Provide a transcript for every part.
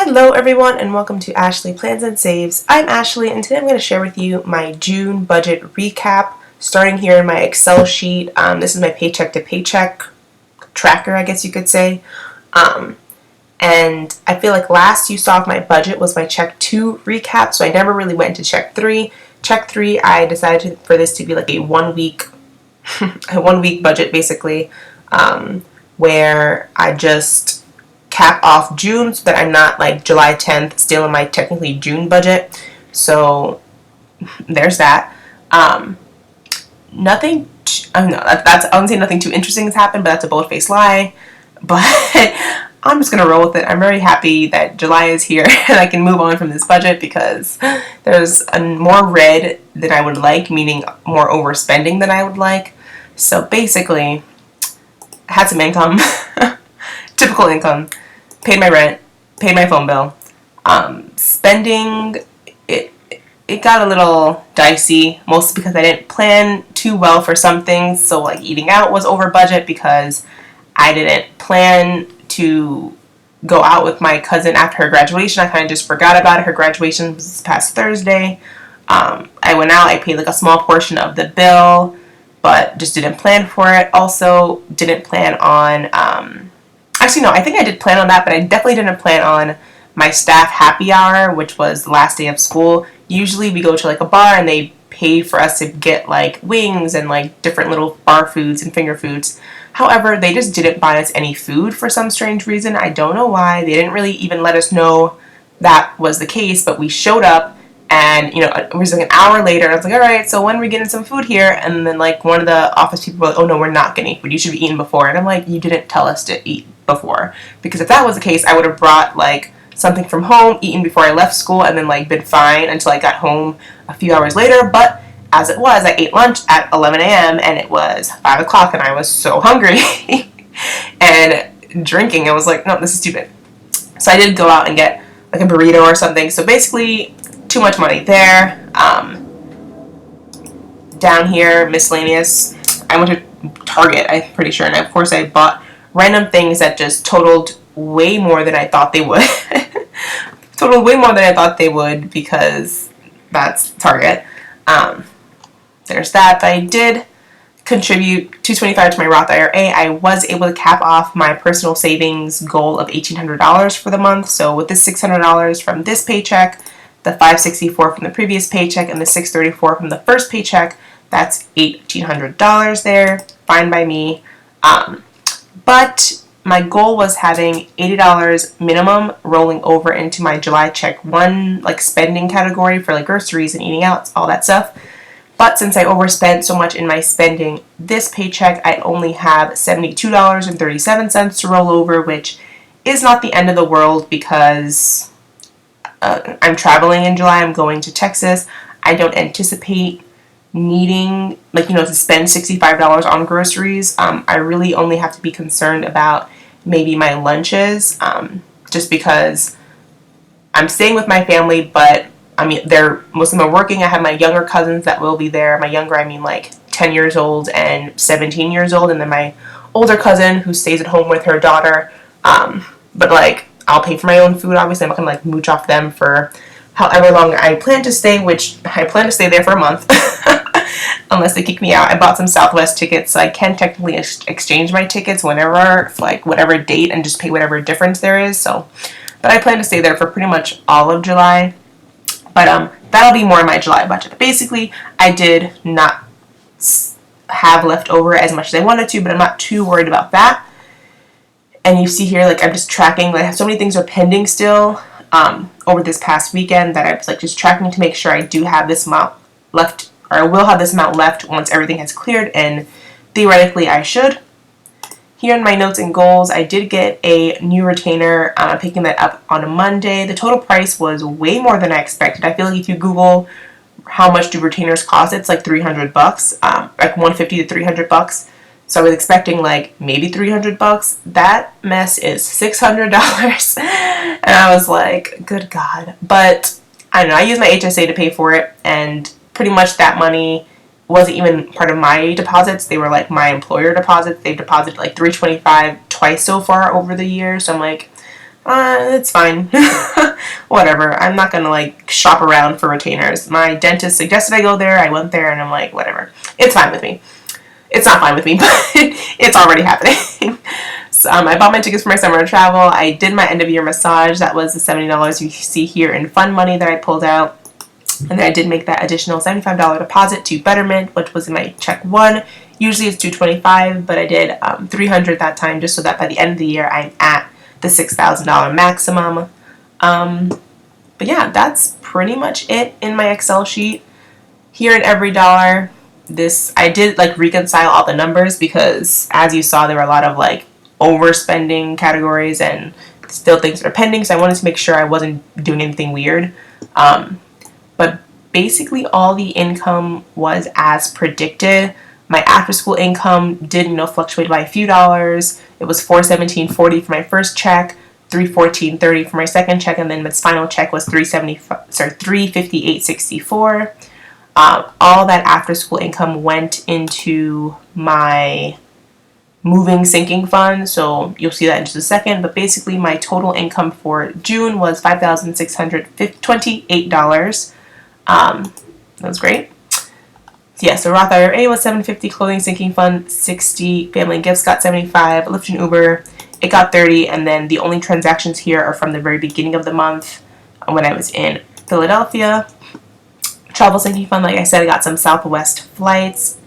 Hello everyone and welcome to Ashley Plans and Saves. I'm Ashley and today I'm going to share with you my June budget recap starting here in my Excel sheet. This is my paycheck to paycheck tracker, I guess you could say. And I feel like last you saw of my budget was my check 2 recap, so I never really went into check 3. Check 3 I decided for this to be like a 1 week a 1 week budget basically, where I just cap off June so that I'm not like July 10th still in my technically June budget. So there's that. Nothing, I don't know, that's, I wouldn't say nothing too interesting has happened, but that's a bold-faced lie. But I'm just gonna roll with it. I'm very happy that July is here and I can move on from this budget because there's more red than I would like, meaning more overspending than I would like. So basically, I had some income, typical income, paid my rent, paid my phone bill. Spending, it got a little dicey, mostly because I didn't plan too well for some things. So like eating out was over budget because I didn't plan to go out with my cousin after her graduation. I kind of just forgot about it. Her graduation was this past Thursday. I went out, I paid like a small portion of the bill, but just didn't plan for it. Also didn't plan on, actually no, I think I did plan on that, but I definitely didn't plan on my staff happy hour, which was the last day of school. Usually we go to like a bar and they pay for us to get like wings and like different little bar foods and finger foods. However, they just didn't buy us any food for some strange reason. I don't know why. They didn't really even let us know that was the case, but we showed up and, you know, it was like an hour later and I was like, all right, so when are we getting some food here? And then like one of the office people were like, oh no, we're not getting food. You should be eating before. And I'm like, you didn't tell us to eat before. Because if that was the case, I would have brought like something from home, eaten before I left school, and then like been fine until I got home a few hours later. But as it was, I ate lunch at 11 a.m. and it was 5 o'clock and I was so hungry. And drinking, I was like, no, this is stupid. So I did go out and get like a burrito or something. So basically, too much money there. Down here, miscellaneous. I went to Target, I'm pretty sure, and of course I bought random things that just totaled way more than I thought they would. Totaled way more than I thought they would because that's Target. There's that. But I did contribute $225 to my Roth IRA. I was able to cap off my personal savings goal of $1,800 for the month. So with this $600 from this paycheck, the $564 from the previous paycheck, and the $634 from the first paycheck, that's $1,800 there. Fine by me. But my goal was having $80 minimum rolling over into my July check 1 like spending category for like groceries and eating out, all that stuff. But since I overspent so much in my spending this paycheck, I only have $72.37 to roll over, which is not the end of the world because I'm traveling in July. I'm going to Texas. I don't anticipate needing, like, you know, to spend $65 on groceries. I really only have to be concerned about maybe my lunches, just because I'm staying with my family, but I mean, most of them are working. I have my younger cousins that will be there. My younger, I mean like 10 years old and 17 years old, and then my older cousin who stays at home with her daughter. But like, I'll pay for my own food, obviously. I'm not gonna like mooch off them for however long I plan to stay, which I plan to stay there for a month. Unless they kick me out. I bought some Southwest tickets, so I can technically exchange my tickets whenever, like whatever date, and just pay whatever difference there is. So, but I plan to stay there for pretty much all of July. But that'll be more in my July budget. But basically, I did not have left over as much as I wanted to, but I'm not too worried about that. And you see here, like, I'm just tracking, like, so many things are pending still over this past weekend that I was like just tracking to make sure I do have this amount left, or I will have this amount left once everything has cleared, and theoretically I should. Here in my notes and goals, I did get a new retainer. I'm picking that up on a Monday. The total price was way more than I expected. I feel like if you Google how much do retainers cost, it's like $300, like $150 to $300. So I was expecting like maybe $300. That mess is $600. And I was like, good God. But I don't know, I used my HSA to pay for it, and pretty much that money wasn't even part of my deposits. They were like my employer deposits. They've deposited like $325 twice so far over the year. So I'm like, It's fine. Whatever. I'm not gonna like shop around for retainers. My dentist suggested I go there. I went there and I'm like, whatever. It's fine with me. It's not fine with me, but it's already happening. So, I bought my tickets for my summer travel. I did my end of year massage. That was the $70 you see here in fun money that I pulled out. And then I did make that additional $75 deposit to Betterment, which was in my check one. Usually it's $225, but I did $300 that time, just so that by the end of the year I'm at the $6,000 maximum. But yeah, that's pretty much it in my Excel sheet. Here in every dollar, I did like reconcile all the numbers, because as you saw, there were a lot of like overspending categories and still things that are pending, so I wanted to make sure I wasn't doing anything weird. But basically all the income was as predicted. My after school income did, fluctuate by a few dollars. It was $417.40 for my first check, $314.30 for my second check, and then my final check was $358.64. All that after school income went into my moving sinking fund, so you'll see that in just a second. But basically my total income for June was $5,628. That was great. Yeah, so Roth IRA was $750, clothing sinking fund $60, family and gifts got $75, Lyft and Uber it got $30, and then the only transactions here are from the very beginning of the month when I was in Philadelphia. Travel sinking fund, like I said, I got some Southwest flights.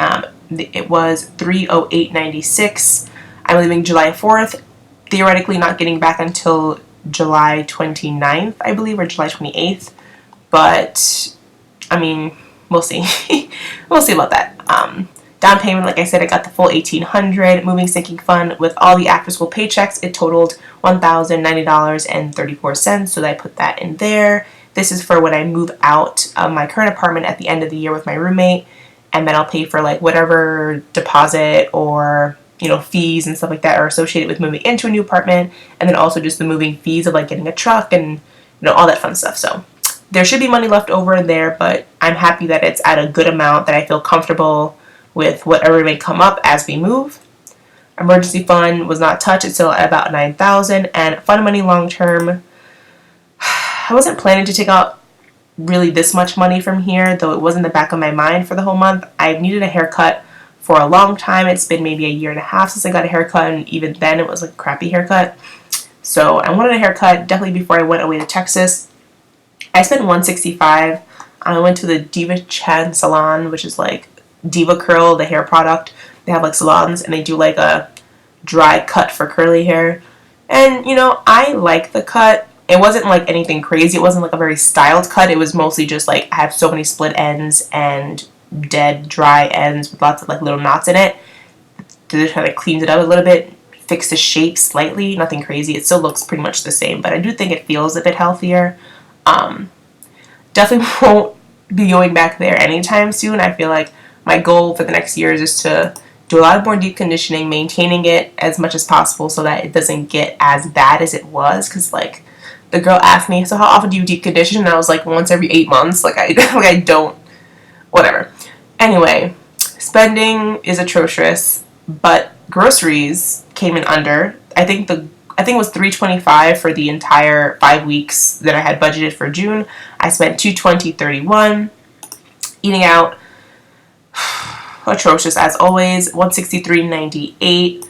It was $308.96. I'm leaving July 4th, theoretically not getting back until July 29th, I believe, or July 28th. But I mean, we'll see. We'll see about that. Down payment, like I said, I got the full $1,800. Moving sinking fund with all the after school paychecks, it totaled $1,090.34. So I put that in there. This is for when I move out of my current apartment at the end of the year with my roommate, and then I'll pay for like whatever deposit or fees and stuff like that are associated with moving into a new apartment, and then also just the moving fees of like getting a truck and all that fun stuff. So there should be money left over there, but I'm happy that it's at a good amount that I feel comfortable with whatever may come up as we move. Emergency fund was not touched. It's still at about $9,000. And fund money long term, I wasn't planning to take out really this much money from here, though it was in the back of my mind for the whole month. I've needed a haircut for a long time. It's been maybe a year and a half since I got a haircut, and even then it was like a crappy haircut. So I wanted a haircut definitely before I went away to Texas. I spent $165. I went to the Diva Chan salon, which is like Diva Curl, the hair product. They have like salons and they do like a dry cut for curly hair. And I like the cut. It wasn't like anything crazy. It wasn't like a very styled cut. It was mostly just like I have so many split ends and dead dry ends with lots of like little knots in it. So they kind of cleaned it up a little bit, fixed the shape slightly, nothing crazy. It still looks pretty much the same, but I do think it feels a bit healthier. Definitely won't be going back there anytime soon. I feel like my goal for the next year is just to do a lot more deep conditioning, maintaining it as much as possible so that it doesn't get as bad as it was. Because like the girl asked me, so how often do you deep condition? And I was like, once every 8 months. Like I don't, whatever. Anyway, spending is atrocious, but groceries came in under. I think it was $325 for the entire 5 weeks that I had budgeted for June. I spent $220.31. Eating out, atrocious as always, $163.98.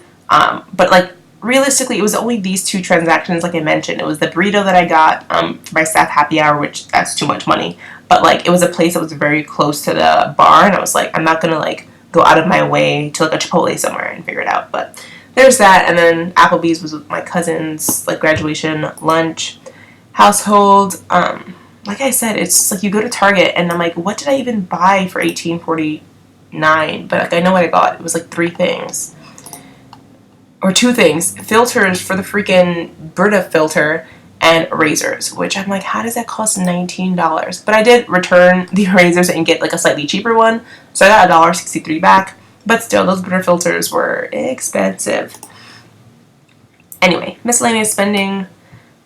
But like realistically, it was only these two transactions. Like I mentioned, it was the burrito that I got for my staff happy hour, which that's too much money. But like it was a place that was very close to the bar, and I was like, I'm not gonna like go out of my way to like a Chipotle somewhere and figure it out. But there's that, and then Applebee's was with my cousin's like graduation lunch. Household, like I said, it's just like you go to Target and I'm like, what did I even buy for $18.49? But like I know what I got. It was like 3 things. Or 2 things. Filters for the freaking Brita filter and razors, which I'm like, how does that cost $19? But I did return the razors and get like a slightly cheaper one. So I got $1.63 back. But still, those Brita filters were expensive. Anyway, miscellaneous spending.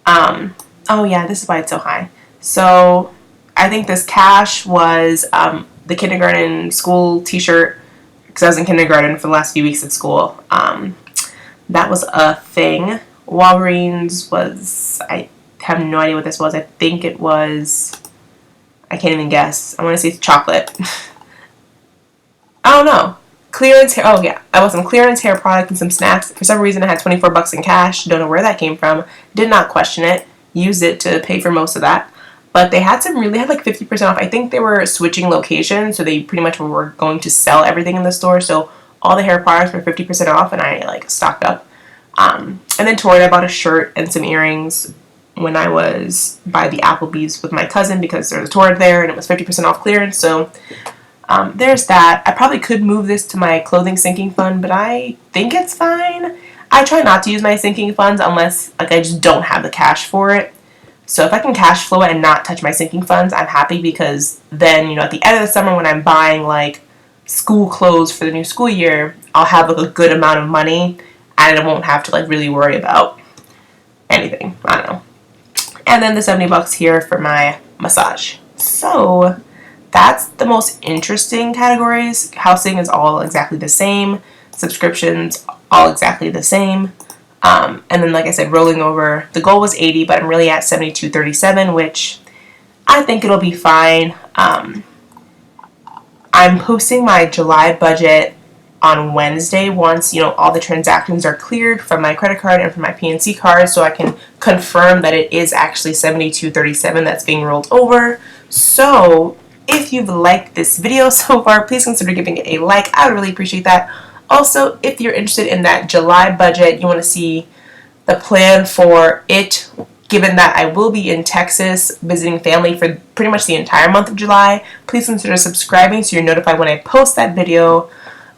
Oh yeah, this is why it's so high. So I think this cash was the kindergarten school t-shirt, because I was in kindergarten for the last few weeks at school. That was a thing. Walgreens was, I have no idea what this was. I think it was, I can't even guess. I want to say it's chocolate. I don't know. Clearance hair, oh yeah, I bought some clearance hair product and some snacks. For some reason I had 24 bucks in cash. Don't know where that came from. Did not question it. Used it to pay for most of that. But they had like 50% off. I think they were switching locations, so they pretty much were going to sell everything in the store. So all the hair products were 50% off, and I like stocked up. And then toward, I bought a shirt and some earrings when I was by the Applebee's with my cousin because there was a Torrid there and it was 50% off clearance. So there's that. I probably could move this to my clothing sinking fund, but I think it's fine. I try not to use my sinking funds unless like I just don't have the cash for it. So if I can cash flow it and not touch my sinking funds, I'm happy because then, you know, at the end of the summer when I'm buying like school clothes for the new school year, I'll have like a good amount of money and I won't have to like really worry about anything. I don't know. And then the 70 bucks here for my massage. So that's the most interesting categories. Housing is all exactly the same. Subscriptions, all exactly the same. And then, like I said, rolling over, the goal was 80, but I'm really at 72.37, which I think it'll be fine. I'm posting my July budget on Wednesday once, you know, all the transactions are cleared from my credit card and from my PNC card, so I can confirm that it is actually 72.37 that's being rolled over. So if you've liked this video so far, please consider giving it a like. I would really appreciate that. Also, if you're interested in that July budget, you want to see the plan for it, given that I will be in Texas visiting family for pretty much the entire month of July, please consider subscribing so you're notified when I post that video.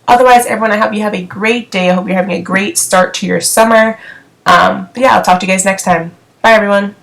Otherwise, everyone, I hope you have a great day. I hope you're having a great start to your summer. But yeah, I'll talk to you guys next time. Bye, everyone.